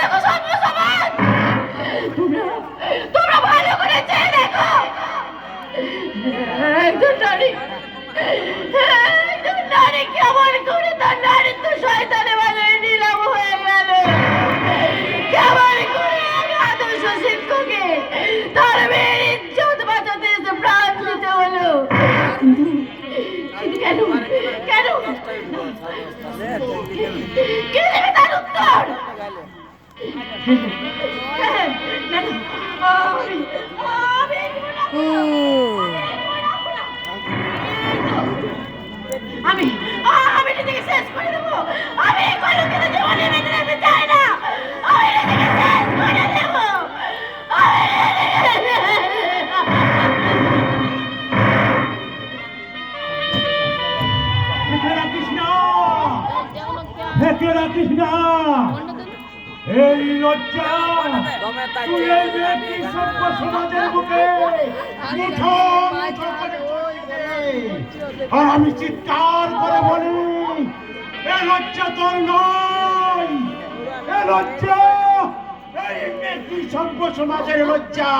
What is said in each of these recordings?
দেখো সর্ব সমাজ, তোমরা তোমরা ভালো করে চেয়ে দেখো, একজন নারী কেমন করে তার নারীত্ব শয়তানে বাজারে নিলাম হয়ে গেল, কেমন করে এক আদর্শ শিক্ষকে তার মেয়ের ইজ্জত বাঁচাতে এসে প্রাণ দিতে হলো। কিন্তু কেন কেন কে দেবে তার উত্তর? আমি আমি নিজেকে শেষ করে দেবো, আমি কলঙ্কিত জীবনে বেঁচে থাকতে চাই না, আমি নিজেকে শেষ করে দেবো। এই লজ্জা তুই এই ব্যক্তি সভ্য সমাজের বুকে আর আমি চিৎকার করে বলি, এ লজ্জা তোর নয়, এ লজ্জা এই ব্যক্তি সভ্য সমাজের লজ্জা।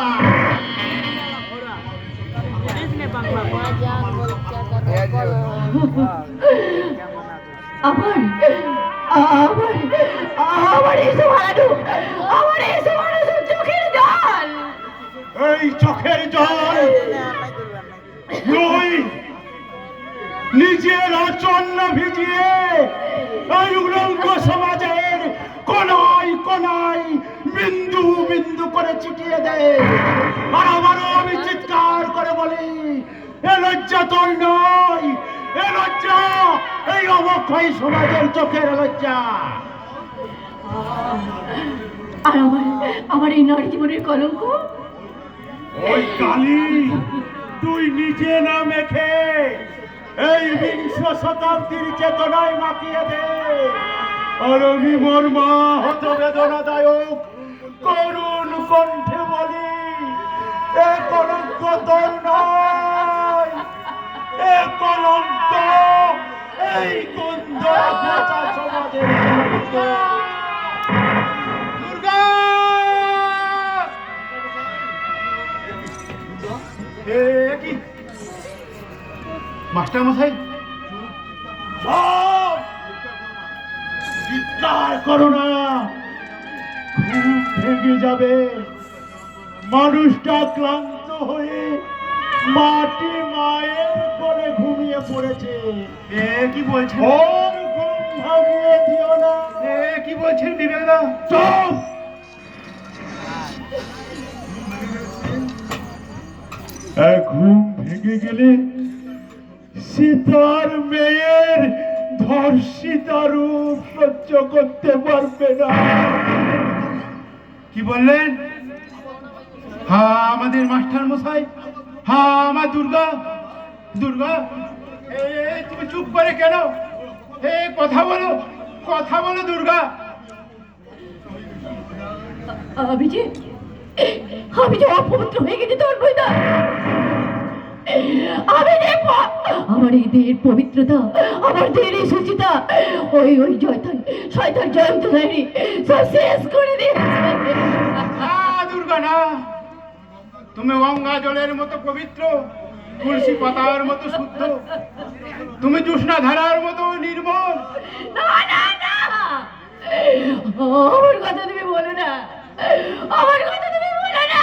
চোখের জল, এই চোখের জল তুই নিজের আচরণ ভিজিয়ে এই উলঙ্গ সমাজের কোনায় কোনায় বিন্দু বিন্দু করে ছিটিয়ে দেয়। আর আমারও আমি চিৎকার করে বলি, এ লজ্জা তোর নয়, এ লজ্জা এই অবক্ষয় সমাজের চোখের লজ্জা। আর আমার এই নারী জীবনের কলঙ্ক ওই কালি তুই নিজে না মেখে এই বিংশ শতাব্দীর চেতনায় মাখিয়ে দে। আর আমি মোর মা হত বেদনাদায়ক করুণ কণ্ঠে বলি, এ কলঙ্ক তোর নয়, এ কলঙ্ক এই কুন্দ পচা সমাজের কলঙ্ক। দুর্গা! কি মাস্টার মশাই, চিৎকার করো না, ঘুম ভেঙে যাবে। মানুষটা ক্লান্ত হয়ে মাটি মায়ের কোলে ঘুমিয়ে পড়েছে। কি বলছেন? ওর ঘুম ভাঙিয়ে দিও না। কি বলছেন বিবেকদা? চুপ! ঘুম ভেঙে গেলে সীতার মেয়ের ধর্ষিতা রূপ সহ্য করতে পারবে না। কি বললেন? হ্যাঁ আমাদের মাস্টার মশাই, হ্যাঁ আমার দুর্গা। দুর্গা, তুমি চুপ করে কেন? কথা বলো, কথা বলো দুর্গা। আমি যে অপবিত্র হয়ে গেছি তোর বইদা, আমার এই দেহের পবিত্রতা, আমার দেহের এই সুচিতা ওই শয়তান জয়ন্ত নারী সব শেষ করে দিয়েছে। দুর্গা না, তুমি গঙ্গা জলের মতো পবিত্র, তুলসী পাতার মতো শুদ্ধ, তুমি জোৎস্না ধারার মতো নির্মল। না না না, আমার কথা তুমি বলো না, আমার কথা তুমি বলো না।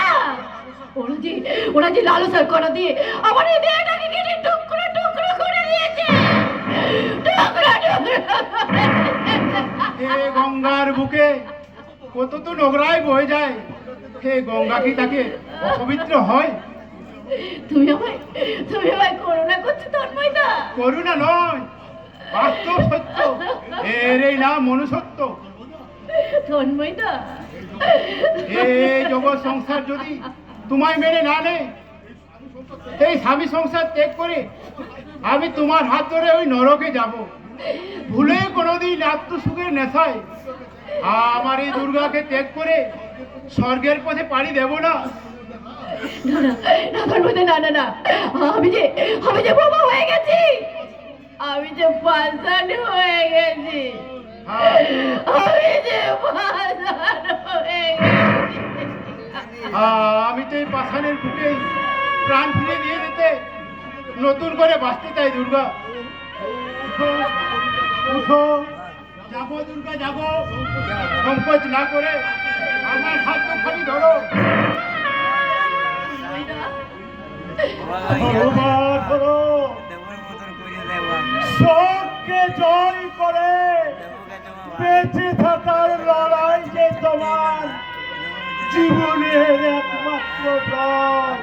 ওরা যে লালসার করা দিয়ে আমার এই দেহটাকে কেটে টুকরো টুকরো করে দিয়েছে, টুকরো টুকরো। গঙ্গার বুকে কত তো নোংরাই বয়ে যায়, হে গঙ্গা কি তাকে অপবিত্র হয়? তুমি আমায় করুণা করছো তন্ময়দা? করুণা নয়, বাস্তব সত্য, এর এই নাম মনুষ্যত্ব। তন্ময়দা, এই জগৎ সংসার যদি তোমায় মেনে না নেয়, এই স্বামী সংসার ত্যাগ করে আমি তোমার হাত ধরে ওই নরকে যাব। ভুলে কোনোদিন আত্মসুখের নেশায় আমার এই দুর্গাকে ত্যাগ করে স্বর্গের পথে পাড়ি দেব না। না না না, আমি যে বোমা হয়ে গেছি, আমি যে পাষাণ হয়ে গেছি, আমি যে পাষাণ হয়ে গেছি। আমি তো এই পাষাণের বুকে প্রাণ ফিরে দিয়ে যেতে নতুন করে বাঁচতে চাই দুর্গা। উঠো, উঠো, যাবো দুর্গা যাবো, সংকোচ না করে আমার হাত খালি ধরো। ভগবান ধরো, শোককে জয় করে বেঁচে থাকার লড়াই যে তোমার জীবনের একমাত্র প্রাণ।